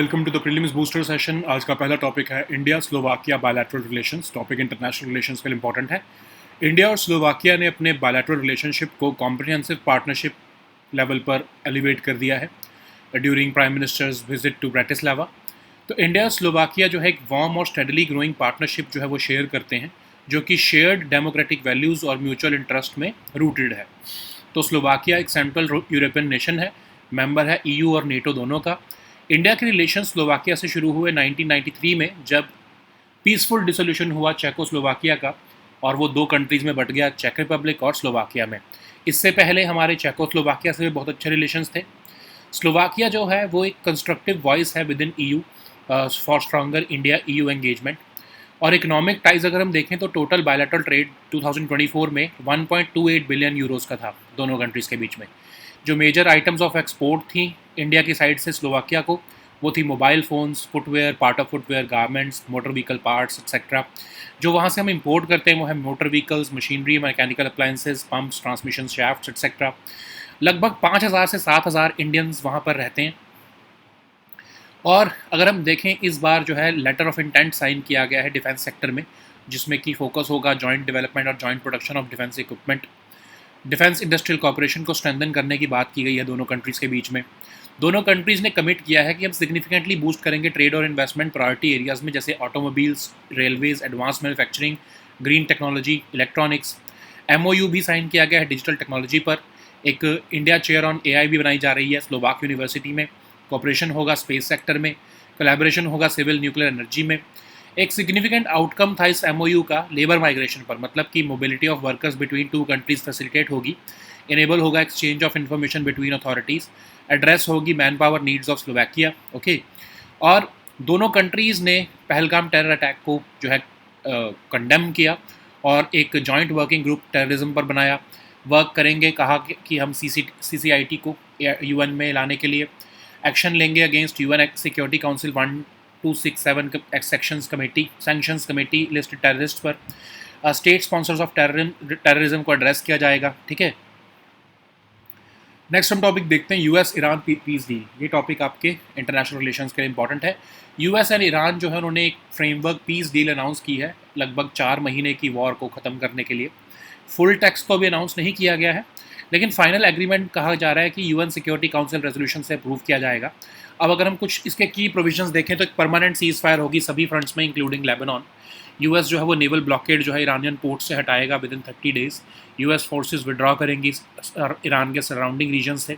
Welcome to the prelims booster session. आज का पहला टॉपिक है India Slovakia bilateral relations. Topic international relations के लिए इंपॉर्टेंट है। इंडिया और स्लोवाकिया ने अपने बायलैटरल रिलेशनशिप को कॉम्प्रिहेंसिव पार्टनरशिप लेवल पर एलिवेट कर दिया है during prime ministers visit to Bratislava. तो इंडिया और स्लोवाकिया जो है एक वार्म और स्टेडली ग्रोइंग पार्टनरशिप जो है वो शेयर करते हैं, जो कि शेयर्ड डेमोक्रेटिक वैल्यूज़ और म्यूचुअल इंटरेस्ट में रूटेड है। तो स्लोवाकिया एक सेंट्रल यूरोपियन नेशन है, मेंबर है ईयू और नेटो दोनों का। इंडिया के रिलेशन स्लोवाकिया से शुरू हुए 1993 में, जब पीसफुल डिसोल्यूशन हुआ चेकोस्लोवाकिया का और वो दो कंट्रीज़ में बट गया, चेक रिपब्लिक और स्लोवाकिया में। इससे पहले हमारे चेकोस्लोवाकिया से भी बहुत अच्छे रिलेशंस थे। स्लोवाकिया जो है वो एक कंस्ट्रक्टिव वॉइस है with in EU for stronger India EU engagement. और इकोनॉमिक टाइज अगर हम देखें तो टोटल बायलैटरल ट्रेड 2024 में 1.28 बिलियन यूरोस का था दोनों कंट्रीज़ के बीच में। जो मेजर आइटम्स ऑफ एक्सपोर्ट थी इंडिया की साइड से स्लोवाकिया को, वो थी mobile phones, footwear, part of footwear, garments, motor vehicle parts etcetera. जो वहाँ से हम इंपोर्ट करते हैं वो है motor vehicles, machinery, mechanical appliances, pumps, transmission shafts etcetera. लगभग 5,000 से 7,000 इंडियंस वहाँ पर रहते हैं। और अगर हम देखें, इस बार जो है लेटर ऑफ इंटेंट साइन किया गया है डिफेंस सेक्टर में, जिसमें कि फोकस होगा जॉइंट डेवलपमेंट और joint production of defence equipment. Defence industrial cooperation को स्ट्रेंथन करने की बात की गई है दोनों कंट्रीज़ के बीच में। दोनों कंट्रीज़ ने कमिट किया है कि हम सिग्निफिकेंटली बूस्ट करेंगे ट्रेड और इन्वेस्टमेंट प्रायोरिटी एरियाज़ में, जैसे automobiles, railways, advance manufacturing, green technology, electronics. MOU भी साइन किया गया है डिजिटल टेक्नोलॉजी पर। एक इंडिया चेयर ऑन एआई भी बनाई जा रही है स्लोवाक यूनिवर्सिटी में। कॉपरेशन होगा स्पेस सेक्टर में, कोलैबोरेशन होगा सिविल न्यूक्लियर एनर्जी में। एक सिग्निफिकेंट आउटकम था इस एमओयू का लेबर माइग्रेशन पर, मतलब कि mobility of workers between two countries facilitate होगी, इनेबल होगा exchange of information between authorities, address होगी manpower needs of Slovakia. Okay. और दोनों कंट्रीज़ ने पहलगाम टेरर अटैक को जो है कंडेम किया और एक जॉइंट वर्किंग ग्रुप टेररिज्म पर बनाया। वर्क करेंगे, कहा कि हम CCIT को UN में लाने के लिए एक्शन लेंगे against UN security council 1267 sanctions committee list terrorist पर। स्टेट स्पॉन्सर्स ऑफ टेररिज्म को एड्रेस किया जाएगा। ठीक है। नेक्स्ट हम टॉपिक देखते हैं यूएस ईरान पीस डील। ये टॉपिक आपके इंटरनेशनल रिलेशंस के लिए इंपॉर्टेंट है। यूएस एंड ईरान जो है उन्होंने एक फ्रेमवर्क पीस डील अनाउंस की है लगभग 4 महीने की वॉर को ख़त्म करने के लिए। फुल टेक्स्ट तो अभी अनाउंस नहीं किया गया है, लेकिन फाइनल एग्रीमेंट कहा जा रहा है कि UN सिक्योरिटी काउंसिल रेजोल्यूशन से अप्रूव किया जाएगा। अब अगर हम कुछ इसके की प्रोविजंस देखें तो एक परमानेंट सीज फायर होगी सभी फ्रंट्स में इंक्लूडिंग लेबनान। यूएस जो है वो नेवल ब्लॉकेड जो है ईरानियन पोर्ट से हटाएगा within 30 days. US forces withdraw करेंगी ईरान के सराउंडिंग रीजन से।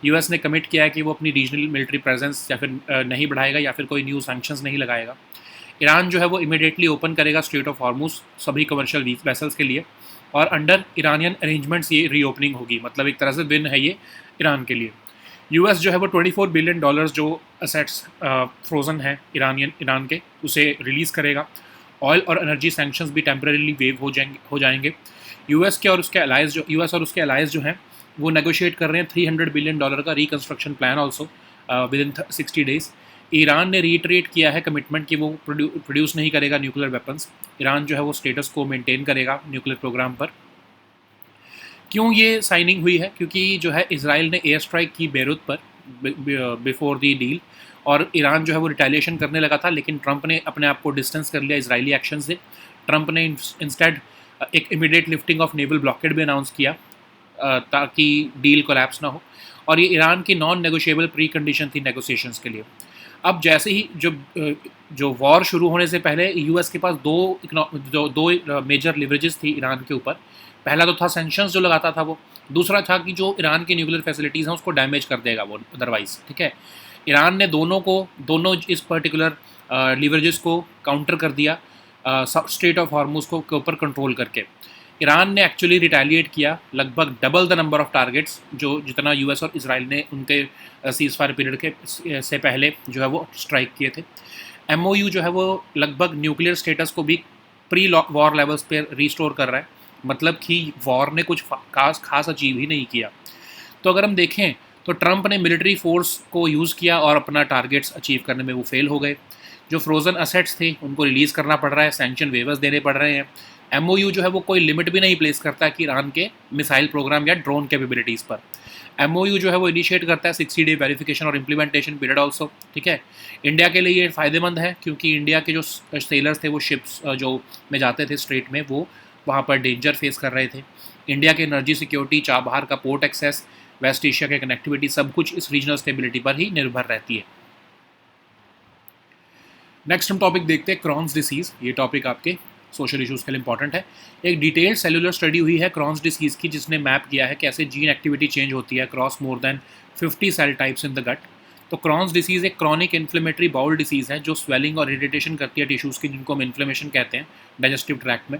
यूएस ने कमिट किया है कि वो अपनी रीजनल मिलिट्री प्रेजेंस या फिर नहीं बढ़ाएगा या फिर कोई न्यू सैंक्शंस नहीं लगाएगा। ईरान जो है वो इमीडिएटली ओपन करेगा स्ट्रेट ऑफ हॉर्मुज सभी कमर्शियल वेसल्स के लिए, और अंडर ईरानियन अरेंजमेंट्स ये रीओपनिंग होगी। मतलब एक तरह से विन है ये ईरान के लिए। यूएस जो है वो $24 बिलियन जो असेट्स फ्रोजन है ईरान के, उसे रिलीज़ करेगा। ऑयल और एनर्जी सैंक्शंस भी टेम्परेरीली वेव हो जाएंगे। यूएस और उसके अलाइज जो हैं वो नेगोशिएट कर रहे हैं $300 बिलियन का reconstruction plan also with in 60 days. Iran ने रीट्रेट किया है कमिटमेंट कि वो प्रोड्यूस नहीं करेगा न्यूक्लियर वेपन्स। ईरान जो है वो स्टेटस को मेंटेन करेगा न्यूक्लियर प्रोग्राम पर। क्यों ये साइनिंग हुई है? क्योंकि जो है इजराइल ने एयर स्ट्राइक की बेरूत पर बिफोर द डील, और ईरान जो है वो रिटेलिएशन करने लगा था, लेकिन ट्रंप ने अपने आप को डिस्टेंस कर लिया इजरायली एक्शन से। ट्रंप ने इंस्टेड एक immediate lifting of naval blockade भी अनाउंस किया ताकि डील कोलैप्स ना हो, और ये ईरान की नॉन नेगोशिएबल प्री कंडीशन थी नेगोशिएशंस के लिए। अब जैसे ही जो वॉर शुरू होने से पहले यूएस के पास दो मेजर लिवरेजेस थी ईरान के ऊपर। पहला तो था सैंक्शंस जो लगाता था वो, दूसरा था कि जो ईरान की न्यूक्लियर फैसिलिटीज़ हैं उसको डैमेज कर देगा वो अदरवाइज। ठीक है। ईरान ने दोनों इस पर्टिकुलर लिवरेजेस को काउंटर कर दिया स्ट्रेट ऑफ हॉर्मुज को के ऊपर कंट्रोल करके। ईरान ने एक्चुअली रिटेलिएट किया लगभग double the number of targets जितना यूएस और इजराइल ने उनके सीज फायर पीरियड के से पहले जो है वो स्ट्राइक किए थे। एमओयू जो है वो लगभग न्यूक्लियर स्टेटस को भी प्री वॉर लेवल्स पे रिस्टोर कर रहा है, मतलब कि वॉर ने कुछ खास अचीव ही नहीं किया। तो अगर हम देखें तो ट्रंप ने मिलिट्री फोर्स को यूज़ किया और अपना टारगेट्स अचीव करने में वो फेल हो गए। जो फ्रोज़न असेट्स थे उनको रिलीज़ करना पड़ रहा है, सैंक्शन वेवर्स देने पड़ रहे हैं। एमओयू जो है वो कोई लिमिट भी नहीं प्लेस करता कि ईरान के मिसाइल प्रोग्राम या ड्रोन कैपेबिलिटीज़ पर। MOU जो है वो इनिशिएट करता है 60 डे वेरिफिकेशन और इम्प्लीमेंटेशन पीरियड ऑल्सो, ठीक है। इंडिया के लिए ये फ़ायदेमंद है क्योंकि इंडिया के जो सेलर्स थे वो शिप्स जो में जाते थे स्ट्रेट में, वो वहाँ पर डेंजर फेस कर रहे थे। इंडिया के एनर्जी सिक्योरिटी, चाबहार का पोर्ट एक्सेस, वेस्ट एशिया के कनेक्टिविटी, सब कुछ इस रीजनल स्टेबिलिटी पर ही निर्भर रहती है। नेक्स्ट हम टॉपिक देखते हैं क्रॉन्स डिसीज़। ये टॉपिक आपके सोशल इश्यूज़ के लिए इंपॉर्टेंट है। एक डिटेल्ड सेलुलर स्टडी हुई है क्रॉन्स डिसीज़ की, जिसने मैप किया है कैसे जीन एक्टिविटी चेंज होती है across more than 50 cell types in the gut. तो क्रॉन्स डिसीज़ एक क्रॉनिक इन्फ्लेमेटरी बाउल डिसीज़ है जो स्वेलिंग और इरिटेशन करती है टिश्यूज़ की, जिनको हम इन्फ्लेमेशन कहते हैं डाइजेस्टिव ट्रैक्ट में।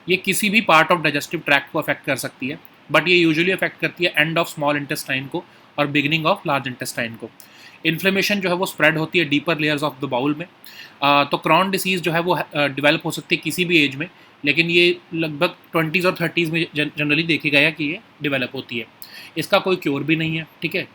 ये किसी भी पार्ट ऑफ डाइजेस्टिव ट्रैक्ट को अफेक्ट कर सकती है, बट ये यूजुअली अफेक्ट करती है एंड ऑफ स्मॉल इंटेस्टाइन को और बिगिनिंग ऑफ लार्ज इंटेस्टाइन को। इन्फ्लेमेशन जो है वो स्प्रेड होती है deeper layers of the bowel में। तो क्रॉन डिसीज़ जो है वो डेवलप हो सकती है किसी भी एज में, लेकिन ये लगभग 20s और 30s में जनरली देखा गया है कि ये डेवलप होती है। इसका कोई क्योर भी नहीं है, ठीक है।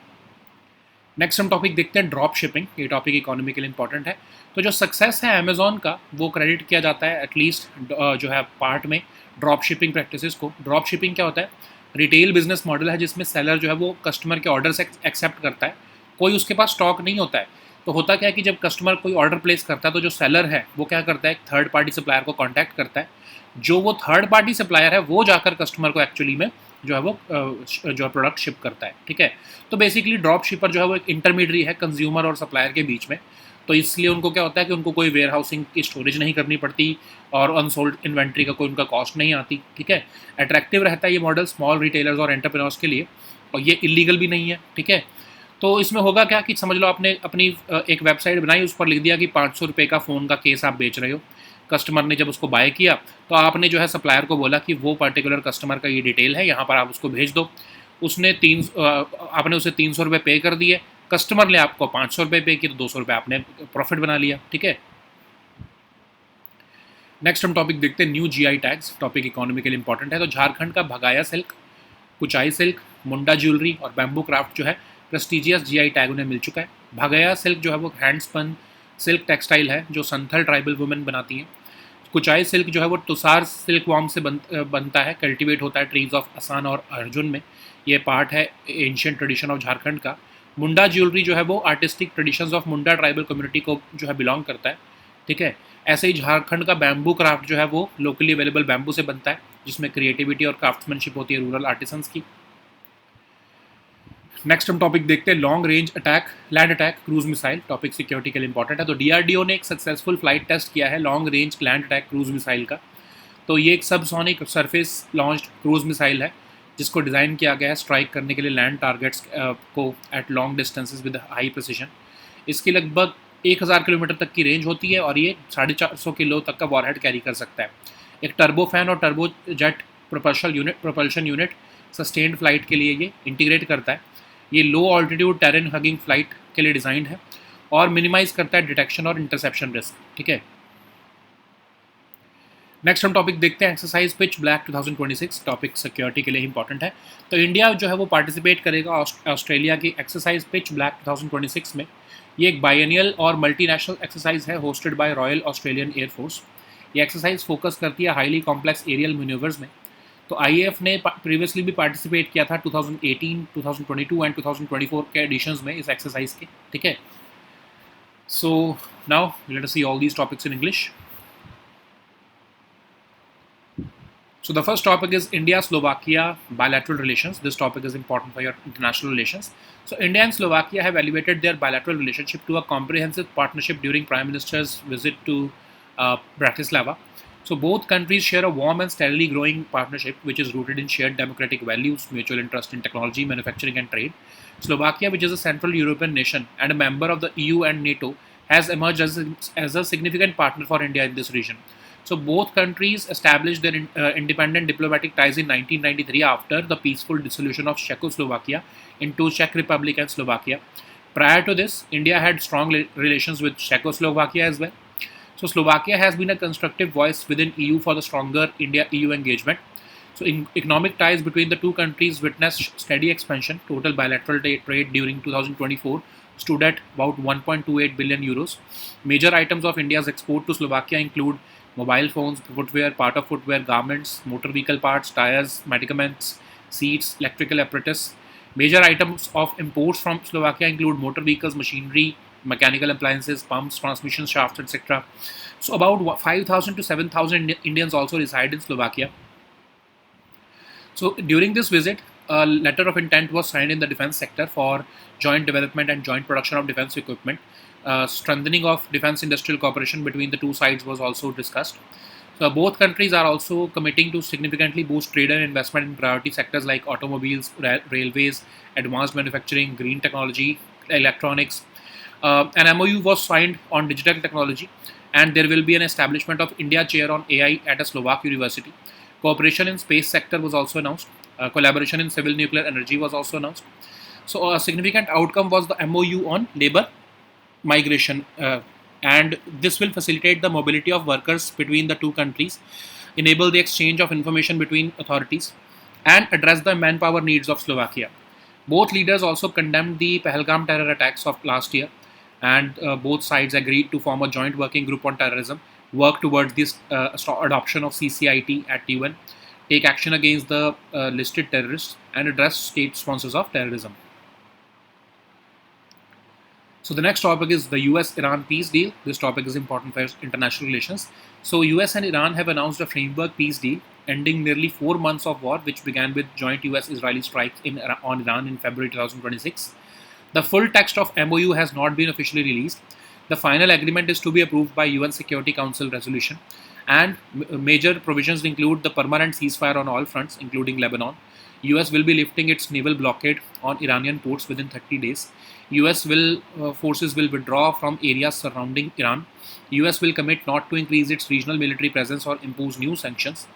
नेक्स्ट हम टॉपिक देखते हैं ड्रॉप शिपिंग। ये टॉपिक इकोनॉमी के लिए इंपॉर्टेंट है। तो जो सक्सेस है अमेजोन का वो क्रेडिट किया जाता है एटलीस्ट जो है पार्ट में ड्रॉप शिपिंग प्रैक्टिसेस को। ड्रॉप शिपिंग क्या होता है? रिटेल बिजनेस मॉडल है जिसमें सेलर जो है वो कस्टमर के ऑर्डर से एक्सेप्ट करता है, कोई उसके पास स्टॉक नहीं होता है। तो होता क्या है कि जब कस्टमर कोई ऑर्डर प्लेस करता है तो जो सेलर है वो क्या करता है, एक थर्ड पार्टी सप्लायर को कॉन्टैक्ट करता है। जो वो थर्ड पार्टी सप्लायर है वो जाकर कस्टमर को एक्चुअली में जो है वो जो है प्रोडक्ट शिप करता है, ठीक है। तो बेसिकली ड्रॉप शिपर जो है वो एक इंटरमीडियरी है कंज्यूमर और सप्लायर के बीच में। तो इसलिए उनको क्या होता है कि उनको कोई वेयर हाउसिंग की स्टोरेज नहीं करनी पड़ती और अनसोल्ड इन्वेंट्री का कोई उनका कॉस्ट नहीं आती, ठीक है। अट्रैक्टिव रहता है ये मॉडल स्मॉल रिटेलर्स और एंटरप्रेन्योर्स के लिए, और ये इलीगल भी नहीं है, ठीक है। तो इसमें होगा क्या कि समझ लो आपने अपनी एक वेबसाइट बनाई, उस पर लिख दिया कि 500 रुपये का फ़ोन का केस आप बेच रहे हो। कस्टमर ने जब उसको बाय किया तो आपने जो है सप्लायर को बोला कि वो पर्टिकुलर कस्टमर का ये डिटेल है, यहाँ पर आप उसको भेज दो। उसने आपने उसे 300 रुपये पे कर दिए, कस्टमर ने आपको 500 रुपये पे किए, तो 200 रुपये आपने प्रॉफिट बना लिया, ठीक है। नेक्स्ट हम टॉपिक देखते हैं new GI tags. Topic economy के लिए इंपॉर्टेंट है। तो झारखंड का भगाया सिल्क, कुचाई सिल्क, मुंडा ज्वेलरी और बैम्बू क्राफ्ट जो है प्रेस्टिजियस GI टैग उन्हें मिल चुका है। भगाया सिल्क जो है वो हैंडस्पन सिल्क टेक्सटाइल है जो संथल ट्राइबल वुमेन बनाती हैं। कुचाई सिल्क जो है वो तुषार सिल्क वॉर्म से बनता है, कल्टिवेट होता है ट्रीज ऑफ असान और अर्जुन में। ये पार्ट है एंशियंट ट्रेडिशन ऑफ झारखंड का। मुंडा ज्वेलरी जो है वो artistic traditions of Munda tribal community को जो है बिलोंग करता है, ठीक है। ऐसे ही झारखंड का बैम्बू क्राफ्ट जो है वो लोकली अवेलेबल बैम्बू से बनता है, जिसमें क्रिएटिविटी और क्राफ्ट्समैनशिप होती है रूरल आर्टिसंस की। नेक्स्ट हम टॉपिक देखते हैं long range attack land attack cruise missile. Topic security के लिए इंपॉर्टेंट है। तो DRDO ने एक सक्सेसफुल फ्लाइट टेस्ट किया है long range land attack cruise missile का। तो ये एक subsonic surface launched cruise missile है जिसको डिज़ाइन किया गया है स्ट्राइक करने के लिए लैंड टारगेट्स को at long distances with high precision. इसकी लगभग 1000 किलोमीटर तक की रेंज होती है और ये 450 किलो तक का वॉरहेड कैरी कर सकता है। एक टर्बो फैन और turbo jet propulsion unit sustained flight के लिए ये इंटीग्रेट करता है। ये लो ऑल्टीट्यूड टेरेन हगिंग फ्लाइट के लिए डिज़ाइंड है और मिनिमाइज करता है डिटेक्शन और इंटरसेप्शन रिस्क, ठीक है। नेक्स्ट हम टॉपिक देखते हैं exercise pitch black 2026। Topic security के लिए इंपॉर्टेंट है। तो इंडिया जो है वो पार्टिसिपेट करेगा ऑस्ट्रेलिया की एक्सरसाइज पिच ब्लैक 2026 में। ये एक बायनियल और मल्टीनेशनल एक्सरसाइज है hosted by royal Australian air force. ये एक्सरसाइज फोकस करती है हाईली कॉम्प्लेक्स एरियल मैन्यूवर्स में। तो IAF ने प्रीवियसली भी पार्टिसिपेट किया था 2018, 2022 एंड 2024 के एडिशंस में इस एक्सरसाइज के, ठीक है। So now let us see all these topics in English. So the first topic is India-Slovakia bilateral relations. This topic is important for your international relations. So India and Slovakia have elevated their bilateral relationship to a comprehensive partnership during Prime Minister's visit to Bratislava. So both countries share a warm and steadily growing partnership which is rooted in shared democratic values, mutual interest in technology, manufacturing and trade. Slovakia, which is a Central European nation and a member of the EU and NATO, has emerged as a significant partner for India in this region. So both countries established their independent diplomatic ties in 1993 after the peaceful dissolution of Czechoslovakia into Czech Republic and Slovakia. Prior to this, India had strong relations with Czechoslovakia as well. So Slovakia has been a constructive voice within EU for the stronger India-EU engagement. So economic ties between the two countries witnessed steady expansion. Total bilateral trade during 2024 stood at about 1.28 billion euros. Major items of India's export to Slovakia include mobile phones, footwear, part of footwear, garments, motor vehicle parts, tires, medicaments, seats, electrical apparatus, Major items of imports from Slovakia include motor vehicles, machinery, mechanical appliances, pumps, transmission shafts, etc. So about 5,000 to 7,000 Indians also reside in Slovakia. So during this visit, a letter of intent was signed in the defense sector for joint development and joint production of defense equipment. Strengthening of defense industrial cooperation between the two sides was also discussed. So both countries are also committing to significantly boost trade and investment in priority sectors like automobiles, railways, advanced manufacturing, green technology, electronics. An MOU was signed on digital technology, and there will be an establishment of India chair on AI at a Slovak university. Cooperation in space sector was also announced. Collaboration in civil nuclear energy was also announced. So a significant outcome was the MOU on labor migration, and this will facilitate the mobility of workers between the two countries, enable the exchange of information between authorities, and address the manpower needs of Slovakia. Both leaders also condemned the Pahalgam terror attacks of last year, and both sides agreed to form a joint working group on terrorism, work towards this adoption of CCIT at UN, take action against the listed terrorists, and address state sponsors of terrorism. So the next topic is the US-Iran peace deal. This topic is important for international relations. So US and Iran have announced a framework peace deal ending nearly 4 months of war, which began with joint US-Israeli strikes on Iran in February 2026. The full text of MOU has not been officially released. The final agreement is to be approved by UN Security Council resolution, and major provisions include the permanent ceasefire on all fronts, including Lebanon. US will be lifting its naval blockade on Iranian ports within 30 days. US forces will withdraw from areas surrounding Iran. US will commit not to increase its regional military presence or impose new sanctions.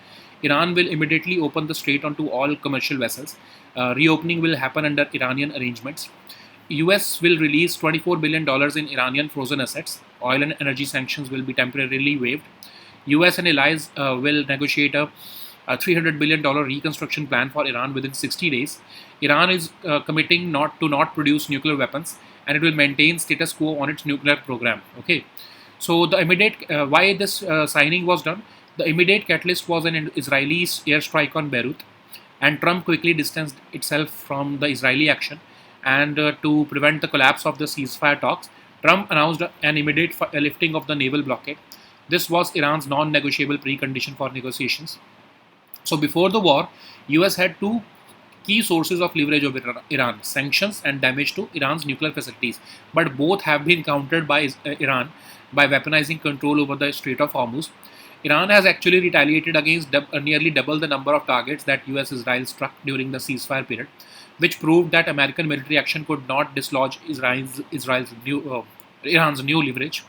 Iran will immediately open the strait onto all commercial vessels. Reopening will happen under Iranian arrangements. US will release $24 billion in Iranian frozen assets. Oil and energy sanctions will be temporarily waived. US and allies will negotiate a $300 billion reconstruction plan for Iran within 60 days. Iran is committing not produce nuclear weapons, and it will maintain status quo on its nuclear program. Okay, so the immediate why this signing was done. The immediate catalyst was an Israeli airstrike on Beirut, and Trump quickly distanced itself from the Israeli action. And to prevent the collapse of the ceasefire talks, Trump announced an immediate lifting of the naval blockade. This was Iran's non-negotiable precondition for negotiations. So before the war, US had two key sources of leverage over Iran: sanctions and damage to Iran's nuclear facilities. But both have been countered by Iran by weaponizing control over the Strait of Hormuz. Iran has actually retaliated against nearly double the number of targets that US-Israel struck during the ceasefire period, which proved that American military action could not dislodge Iran's new leverage.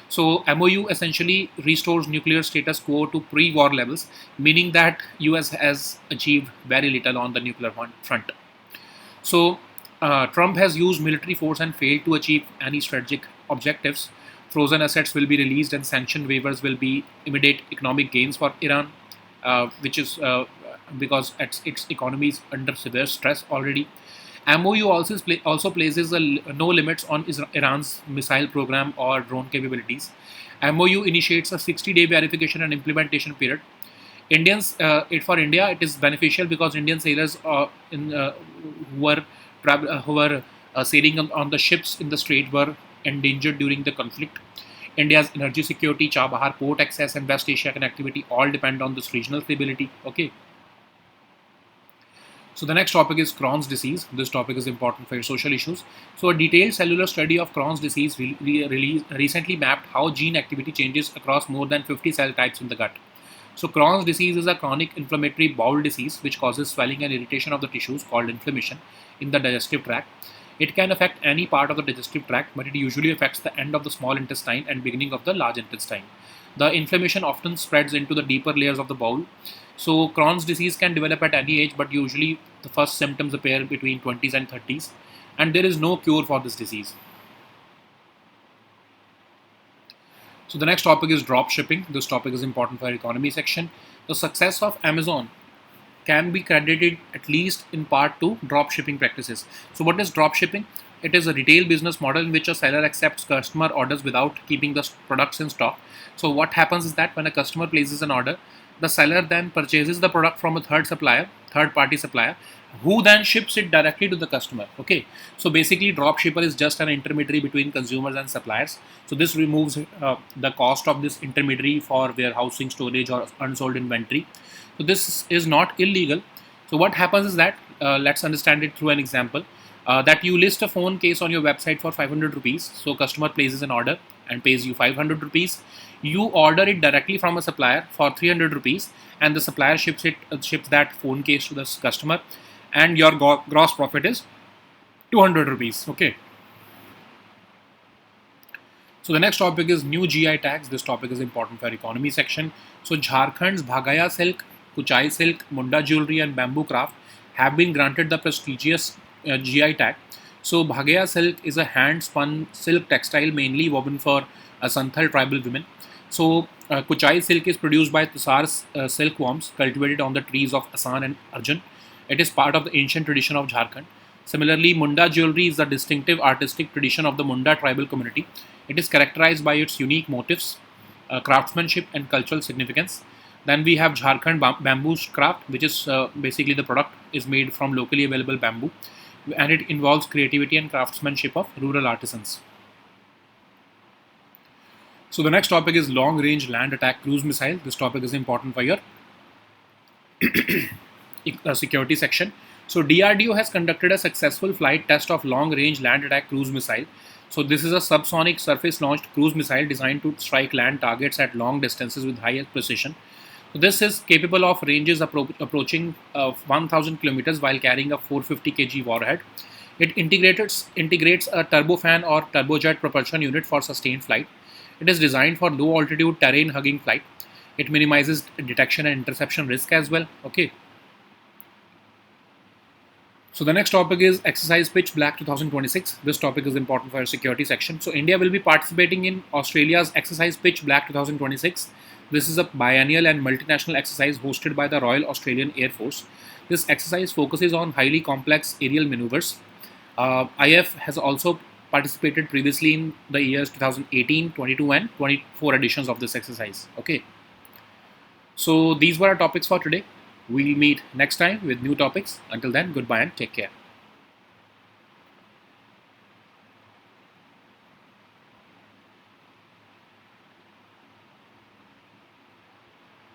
So MOU essentially restores nuclear status quo to pre-war levels, meaning that US has achieved very little on the nuclear front. So Trump has used military force and failed to achieve any strategic objectives. Frozen assets will be released, and sanction waivers will be immediate economic gains for Iran, which is because its economy is under severe stress already. MOU also places no limits on Iran's missile program or drone capabilities. MOU initiates a 60-day verification and implementation period. For India, it is beneficial because Indian sailors who were sailing on the ships in the strait were endangered during the conflict. India's energy security, Chabahar port access, and West Asia connectivity all depend on this regional stability. Okay. So the next topic is Crohn's disease. This topic is important for your social issues. So a detailed cellular study of Crohn's disease recently mapped how gene activity changes across more than 50 cell types in the gut. So Crohn's disease is a chronic inflammatory bowel disease which causes swelling and irritation of the tissues called inflammation in the digestive tract. It can affect any part of the digestive tract, but it usually affects the end of the small intestine and beginning of the large intestine. The inflammation often spreads into the deeper layers of the bowel. So Crohn's disease can develop at any age, but usually the first symptoms appear between 20s and 30s, and there is no cure for this disease. So the next topic is drop shipping. This topic is important for our economy section. The success of Amazon can be credited at least in part to drop shipping practices. So what is drop shipping? It is a retail business model in which a seller accepts customer orders without keeping the products in stock. So what happens is that when a customer places an order, The seller then purchases the product from a third party supplier, who then ships it directly to the customer. Okay, so basically drop shipper is just an intermediary between consumers and suppliers. So this removes the cost of this intermediary for warehousing, storage, or unsold inventory. So this is not illegal. So what happens is that, let's understand it through an example, that you list a phone case on your website for 500 rupees. So customer places an order and pays you 500 rupees. You order it directly from a supplier for 300 rupees, and the supplier ships that phone case to the customer, and your gross profit is 200 rupees. Okay. So the next topic is new GI tags. This topic is important for economy section. So Jharkhand's Bhagaya silk, Kuchai silk, Munda jewelry, and bamboo craft have been granted the prestigious GI tag. So Bhagaya silk is a hand-spun silk textile mainly woven for Santhal tribal women. So Kuchai silk is produced by Tusar's silkworms cultivated on the trees of Asan and Arjun. It is part of the ancient tradition of Jharkhand. Similarly, Munda jewelry is the distinctive artistic tradition of the Munda tribal community. It is characterized by its unique motifs, craftsmanship, and cultural significance. Then we have Jharkhand bamboo craft, which is basically the product is made from locally available bamboo, and it involves creativity and craftsmanship of rural artisans. So the next topic is long range land attack cruise missile. This topic is important for your security section. So DRDO has conducted a successful flight test of long range land attack cruise missile. So this is a subsonic surface launched cruise missile designed to strike land targets at long distances with high precision. So this is capable of ranges approaching 1000 kilometers while carrying a 450 kg warhead. It integrates a turbofan or turbojet propulsion unit for sustained flight. It is designed for low altitude terrain hugging flight. It minimizes detection and interception risk as well. Okay. So the next topic is Exercise Pitch Black 2026. This topic is important for our security section. So India will be participating in Australia's Exercise Pitch Black 2026. This is a biennial and multinational exercise hosted by the Royal Australian Air Force. This exercise focuses on highly complex aerial maneuvers. IF has also participated previously in the years 2018, 22 and 24 editions of this exercise. Okay. So these were our topics for today. We'll meet next time with new topics. Until then, goodbye and take care.